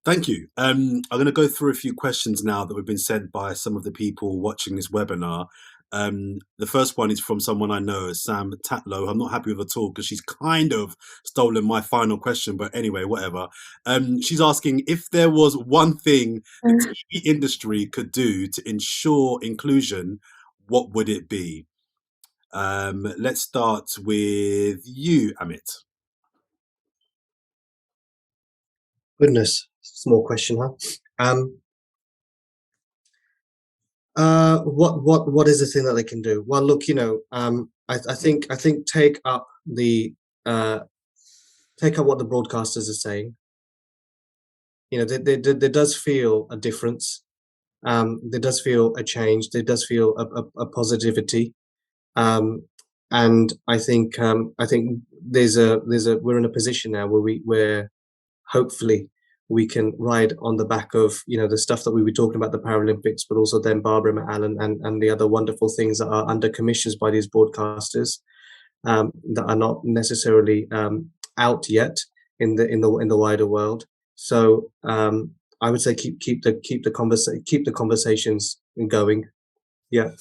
Thank you. I'm going to go through a few questions now that have been sent by some of the people watching this webinar. The first one is from someone I know, Sam Tatlow. I'm not happy with her at all because she's kind of stolen my final question, but anyway, whatever. She's asking if there was one thing the TV industry could do to ensure inclusion, what would it be? Let's start with you, Amit. Goodness, small question, huh? What is the thing that they can do? Well, look, I think take up what the broadcasters are saying. There does feel a difference. There does feel a change. There does feel a positivity. And I think we're in a position now where hopefully we can ride on the back of the stuff that we were talking about, the Paralympics, but also then Barbara McAllen and the other wonderful things that are under commissions by these broadcasters that are not necessarily out yet in the wider world. So I would say keep the conversations going. Yeah.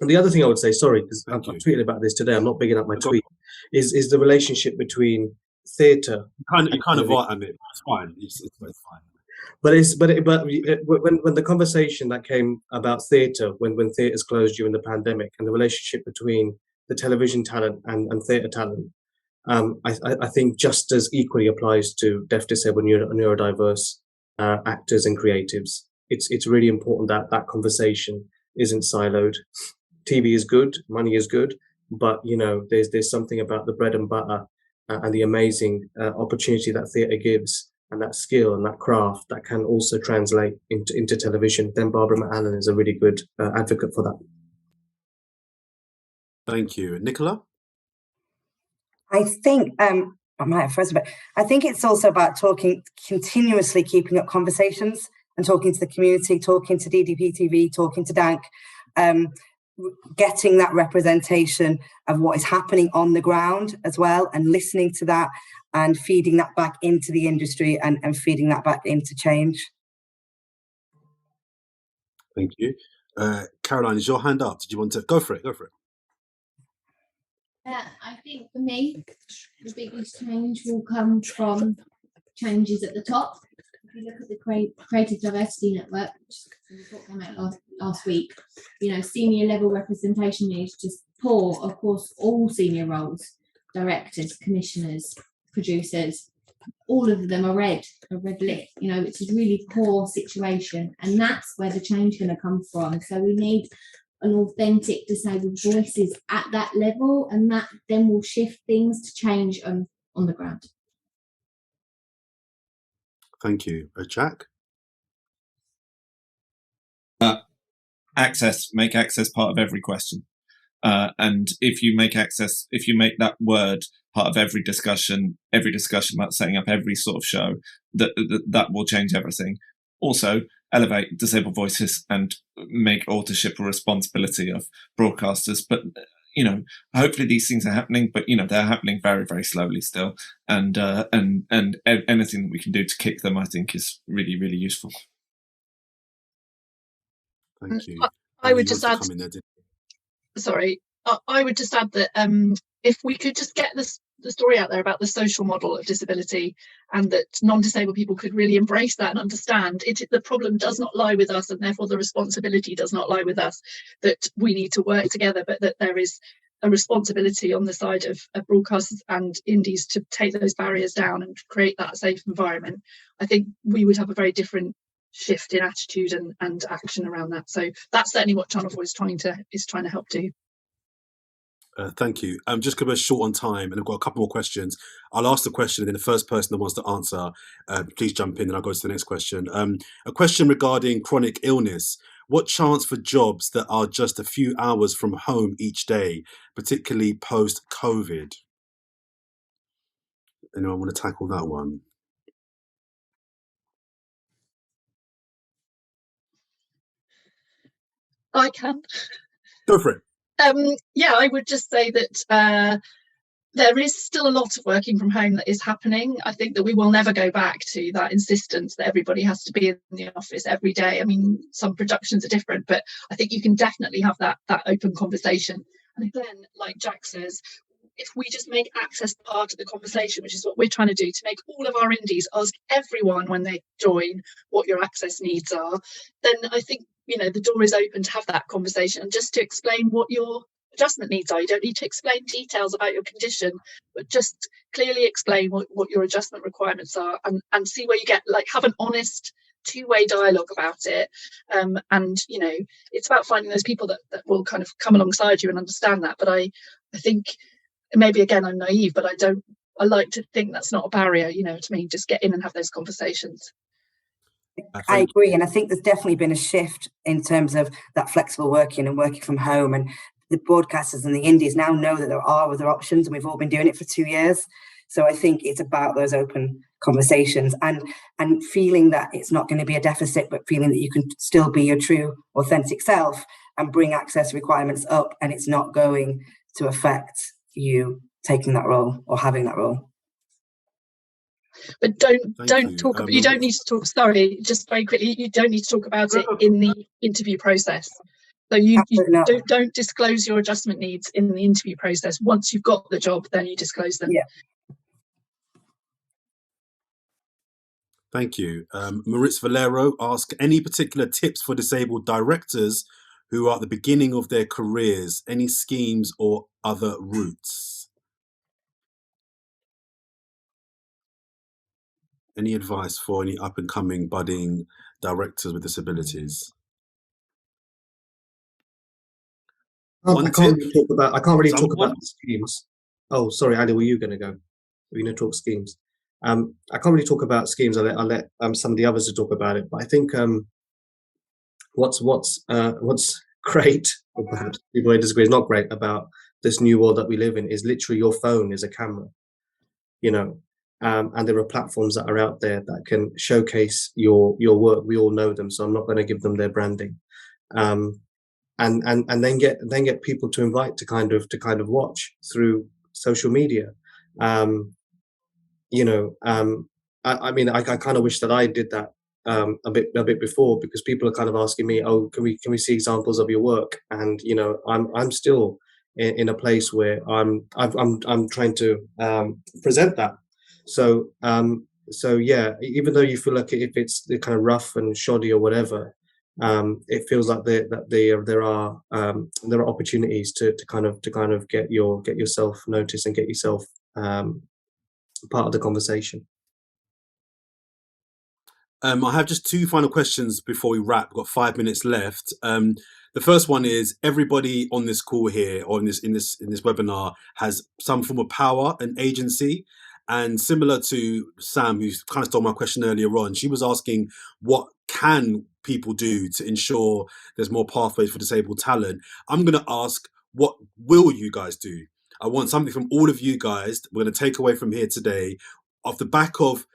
And the other thing I would say, sorry, because I've tweeted about this today, I'm not bigging up my tweet, is the relationship between theatre. You kind of are, Amit. It's fine. It's fine. But when the conversation that came about theatre, when theatres closed during the pandemic, and the relationship between the television talent and theatre talent, I think just as equally applies to deaf, disabled, neurodiverse actors and creatives. It's really important that conversation isn't siloed. TV is good, money is good, but there's something about the bread and butter and the amazing opportunity that theatre gives, and that skill and that craft that can also translate into television. Then Barbara McAllen is a really good advocate for that. Thank you. Nichola? I think I might have frozen, but I think it's also about continuously keeping up conversations and talking to the community, talking to DDPTV, talking to Dank, getting that representation of what is happening on the ground as well, and listening to that and feeding that back into the industry and feeding that back into change. Thank you. Caroline, is your hand up? Did you want to go for it? Go for it. I think for me, the biggest change will come from changes at the top. If you look at the Creative Diversity Network, which the report came out last week, senior level representation is just poor across all senior roles, directors, commissioners, producers. All of them are red lit. It's a really poor situation, and that's where the change is going to come from. So we need an authentic disabled voices at that level, and that then will shift things to change on the ground. Thank you. Jack? Make access part of every question. And if you make that word part of every discussion about setting up every sort of show, that will change everything. Also, elevate disabled voices and make authorship a responsibility of broadcasters. But hopefully these things are happening, but they're happening very, very slowly still. And anything that we can do to kick them, I think, is really, really useful. Thank you. I would just add. Sorry, I would just add that if we could just get the story out there about the social model of disability, and that non-disabled people could really embrace that and understand it. The problem does not lie with us, and therefore the responsibility does not lie with us, that we need to work together, but that there is a responsibility on the side of broadcasters and indies to take those barriers down and create that safe environment. I think we would have a very different shift in attitude and action around that. So that's certainly what Channel 4 is trying to help do. Thank you. Just because we're short on time and I've got a couple more questions, I'll ask the question and then the first person that wants to answer, please jump in and I'll go to the next question. A question regarding chronic illness. What chance for jobs that are just a few hours from home each day, particularly post-COVID? Anyone want to tackle that one? I can. Go for it. Yeah, I would just say that there is still a lot of working from home that is happening. I think that we will never go back to that insistence that everybody has to be in the office every day. I mean, some productions are different, but I think you can definitely have that open conversation. And again, like Jack says, if we just make access part of the conversation, which is what we're trying to do, to make all of our indies ask everyone when they join what your access needs are, then I think, you know, the door is open to have that conversation and just to explain what your adjustment needs are. You don't need to explain details about your condition, but just clearly explain what your adjustment requirements are, and see where you get, like, have an honest two-way dialogue about it. And, you know, it's about finding those people that will kind of come alongside you and understand that. But I think, maybe again I'm naive, but I like to think that's not a barrier, you know, to me. Just get in and have those conversations. I agree, and I think there's definitely been a shift in terms of that flexible working and working from home, and the broadcasters and the indies now know that there are other options, and we've all been doing it for 2 years. So I think it's about those open conversations and feeling that it's not going to be a deficit, but feeling that you can still be your true authentic self and bring access requirements up, and it's not going to affect you taking that role or having that role. But don't talk about, you don't need to talk, sorry, just very quickly, you don't need to talk about it in the interview process. So you don't disclose your adjustment needs in the interview process. Once you've got the job, then you disclose them. Yeah. Thank you. Maritz Valero asks, any particular tips for disabled directors who are at the beginning of their careers? Any schemes or other routes? Any advice for any up-and-coming budding directors with disabilities? I can't really talk about schemes. Oh, sorry, Ali, were you going to go? Were you going to talk schemes? I can't really talk about schemes. I'll let some of the others to talk about it. But I think what's great, or perhaps people may disagree, is not great about this new world that we live in, is literally your phone is a camera. You know. And there are platforms that are out there that can showcase your work. We all know them, so I'm not going to give them their branding. And then get people to invite to kind of watch through social media. You know, I mean, I kind of wish that I did that a bit before, because people are kind of asking me, oh, can we see examples of your work? And you know, I'm still in a place where I'm trying to present that. So yeah, even though you feel like if it's kind of rough and shoddy or whatever, it feels like there are opportunities to kind of get yourself noticed and get yourself part of the conversation. I have just two final questions before we wrap. We've got 5 minutes left. The first one is, everybody on this call here or in this webinar has some form of power and agency. And similar to Sam, who kind of stole my question earlier on, she was asking, what can people do to ensure there's more pathways for disabled talent? I'm going to ask, what will you guys do? I want something from all of you guys we're going to take away from here today. Off the back of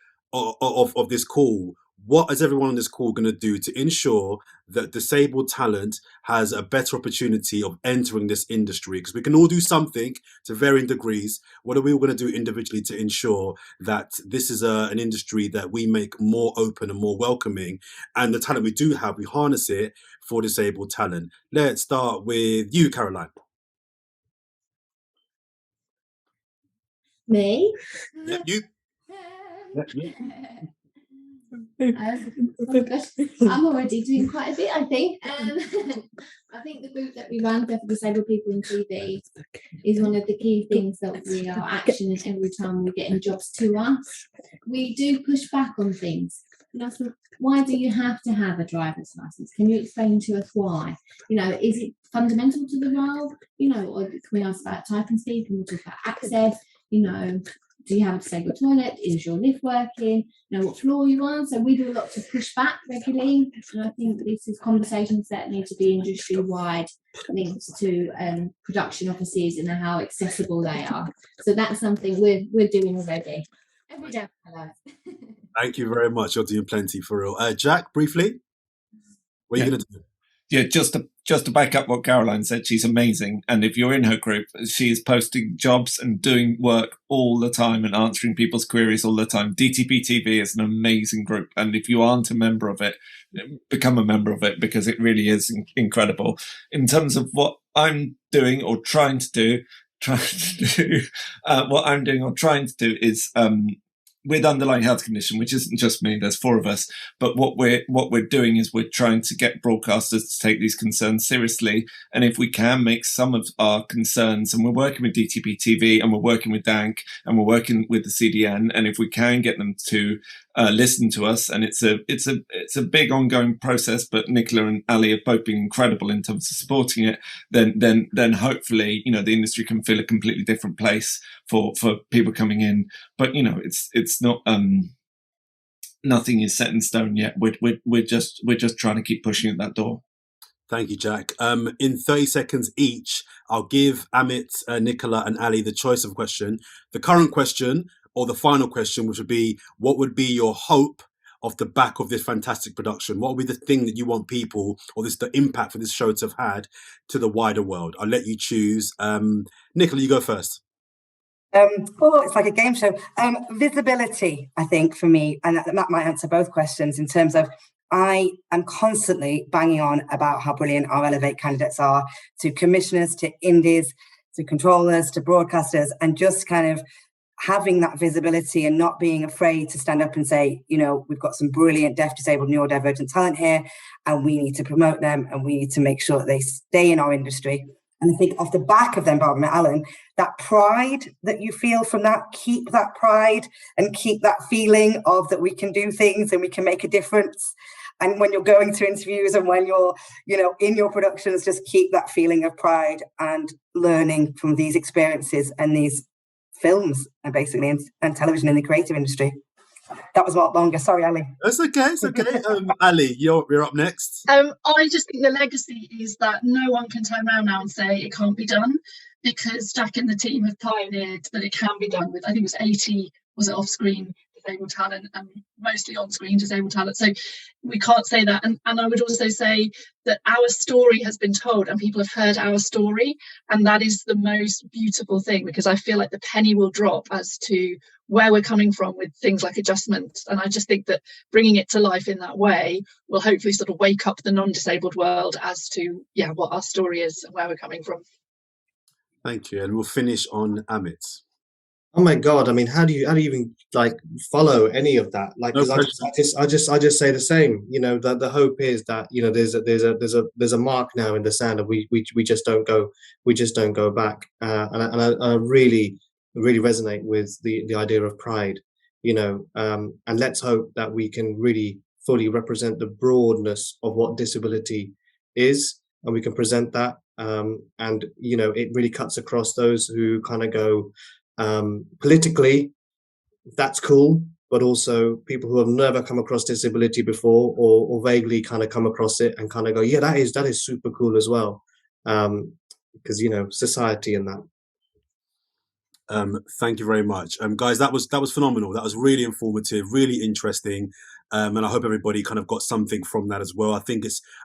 this call, what is everyone on this call going to do to ensure that disabled talent has a better opportunity of entering this industry? Because we can all do something to varying degrees. What are we all going to do individually to ensure that this is an industry that we make more open and more welcoming, and the talent we do have, we harness it for disabled talent? Let's start with you, Caroline. Me? Yep, you. Yep, you. Oh gosh, I'm already doing quite a bit, I think. I think the group that we run, for disabled people in TV, is one of the key things that we are actioning every time we're getting jobs to us. We do push back on things. You know, so why do you have to have a driver's license? Can you explain to us why? You know, is it fundamental to the role? You know, or can we ask about type and speed? Can we talk about access? You know, do you have a disabled toilet? Is your lift working? You know, what floor you're on? So we do a lot to push back regularly. And I think this is conversations that need to be industry-wide, linked to production offices and how accessible they are. So that's something we're doing already. Every day. Hello. Thank you very much. You're doing plenty for real. Jack, briefly, what are you going to do? Yeah, just to back up what Caroline said, she's amazing. And if you're in her group, she is posting jobs and doing work all the time and answering people's queries all the time. DTPTV is an amazing group. And if you aren't a member of it, become a member of it, because it really is incredible. In terms of what I'm doing or trying to do, what I'm doing or trying to do is with underlying health condition, which isn't just me, there's 4 of us, but what we're doing is we're trying to get broadcasters to take these concerns seriously, and if we can make some of our concerns, and we're working with DTPTV and we're working with DANC and we're working with the CDN, and if we can get them to listen to us, and it's a big ongoing process, but Nichola and Ali have both been incredible in terms of supporting it, then hopefully, you know, the industry can feel a completely different place for people coming in. But you know, it's not nothing is set in stone yet. We're just trying to keep pushing at that door. Thank you, Jack. In 30 seconds each, I'll give Amit, Nichola and Ali the choice of question. The current question or the final question, which would be, what would be your hope off the back of this fantastic production? What would be the thing that you want people, or the impact for this show to have had to the wider world? I'll let you choose. Nichola, you go first. It's like a game show. Visibility, I think, for me, and that might answer both questions in terms of, I am constantly banging on about how brilliant our Elevate candidates are, to commissioners, to indies, to controllers, to broadcasters, and just kind of having that visibility and not being afraid to stand up and say, you know, we've got some brilliant deaf, disabled, neurodivergent talent here, and we need to promote them, and we need to make sure that they stay in our industry. And I think off the back of them, Barbara and Alan, that pride that you feel from that, keep that pride and keep that feeling of that we can do things and we can make a difference. And when you're going to interviews and when you're, you know, in your productions, just keep that feeling of pride and learning from these experiences and these films, and basically, and television in the creative industry. That was a lot longer. Sorry, Ali. That's okay. It's okay. Ali, you're up next. I just think the legacy is that no one can turn around now and say it can't be done, because Jack and the team have pioneered that it can be done with, I think it was 80, was it off-screen disabled talent and mostly on-screen disabled talent. So we can't say that. And I would also say that our story has been told and people have heard our story. And that is the most beautiful thing, because I feel like the penny will drop as to where we're coming from with things like adjustment. And I just think that bringing it to life in that way will hopefully sort of wake up the non-disabled world as to, yeah, what our story is and where we're coming from. Thank you. And we'll finish on Amit. Oh my God! I mean, how do you even like follow any of that? Like, because I just say the same. You know, that the hope is that, you know, there's a mark now in the sand, and we just don't go back. And I really resonate with the idea of pride. You know, and let's hope that we can really fully represent the broadness of what disability is, and we can present that. And you know, it really cuts across those who kind of go. Politically, that's cool, but also people who have never come across disability before, or vaguely kind of come across it and kind of go, yeah, that is super cool as well, because, you know, society and that. Thank you very much, guys. That was phenomenal. That was really informative, really interesting, and I hope everybody kind of got something from that as well.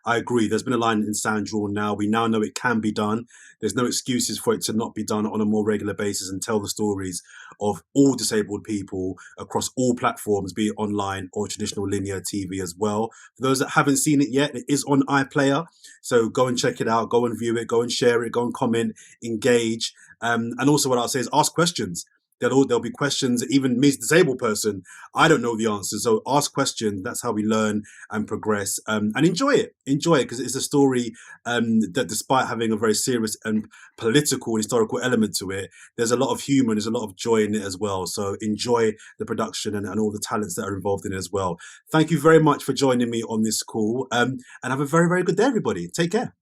I agree. There's been a line in sand drawn now. We now know it can be done. There's no excuses for it to not be done on a more regular basis, and tell the stories of all disabled people across all platforms, be it online or traditional linear TV as well. For those that haven't seen it yet, it is on iPlayer, so go and check it out. Go and view it. Go and share it. Go and comment. Engage. And also what I'll say is ask questions. there'll be questions. Even me as a disabled person, I don't know the answers. So ask questions. That's how we learn and progress. And enjoy it because it's a story that, despite having a very serious and political and historical element to it, there's a lot of humor, there's a lot of joy in it as well. So enjoy the production and all the talents that are involved in it as well. Thank you very much for joining me on this call, and have a very, very good day, everybody. Take care.